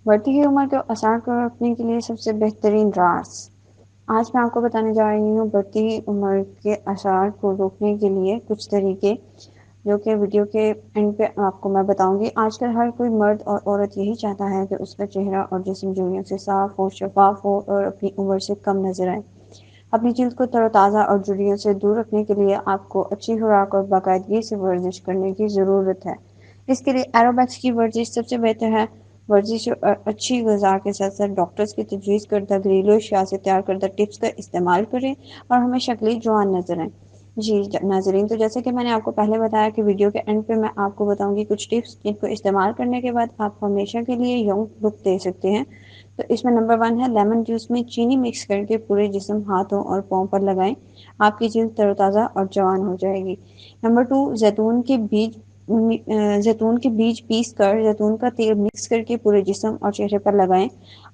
بڑھتی ہوئی عمر کے آثار کو روکنے کے لیے سب سے بہترین راز۔ آج میں آپ کو بتانے جا رہی ہوں بڑھتی ہوئی عمر کے آثار کو روکنے کے لیے کچھ طریقے، جو کہ ویڈیو کے اینڈ پہ آپ کو میں بتاؤں گی۔ آج کل ہر کوئی مرد اور عورت یہی چاہتا ہے کہ اس کا چہرہ اور جسم جوڑیوں سے صاف ہو، شفاف ہو اور اپنی عمر سے کم نظر آئے۔ اپنی جلد کو تر و تازہ اور جھریوں سے دور رکھنے کے لیے آپ کو اچھی خوراک اور باقاعدگی سے ورزش کرنے کی ضرورت ہے۔ اس کے لیے ایروبکس کی ورزش سب سے بہتر ہے۔ ورزش اور اچھی غذا کے ساتھ ساتھ ڈاکٹرز کی تجویز کردہ گھریلو اشیاء سے تیار کردہ ٹپس کا استعمال کریں اور ہمیں شکلی جوان نظر آئیں۔ جی ناظرین، تو جیسے کہ میں نے آپ کو پہلے بتایا کہ ویڈیو کے اینڈ پہ میں آپ کو بتاؤں گی کچھ ٹپس جن کو استعمال کرنے کے بعد آپ ہمیشہ کے لیے ینگ لک دے سکتے ہیں۔ تو اس میں نمبر 1 ہے لیمن جوس میں چینی مکس کر کے پورے جسم، ہاتھوں اور پاؤں پر لگائیں۔ آپ کی جلد تر و تازہ اور جوان ہو جائے گی۔ نمبر 2، زیتون کے بیج پیس کر زیتون کا تیل مکس کر کے پورے جسم اور چہرے پر لگائیں۔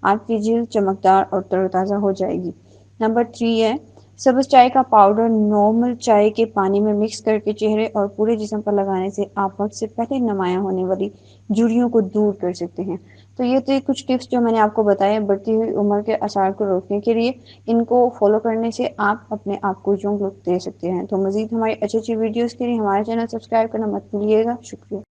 آپ کی جلد چمکدار اور تر و تازہ ہو جائے گی۔ نمبر 3 ہے سبز چائے کا پاؤڈر نارمل چائے کے پانی میں مکس کر کے چہرے اور پورے جسم پر لگانے سے آپ وقت سے پہلے نمایاں ہونے والی جھریوں کو دور کر سکتے ہیں۔ تو یہ تھے کچھ ٹپس جو میں نے آپ کو بتائے بڑھتی ہوئی عمر کے آثار کو روکنے کے لیے۔ ان کو فالو کرنے سے آپ اپنے آپ کو ینگ لک دے سکتے ہیں۔ تو مزید ہماری اچھی ویڈیوز کے لیے ہمارے چینل سبسکرائب کرنا مت بھولیے گا۔ شکریہ۔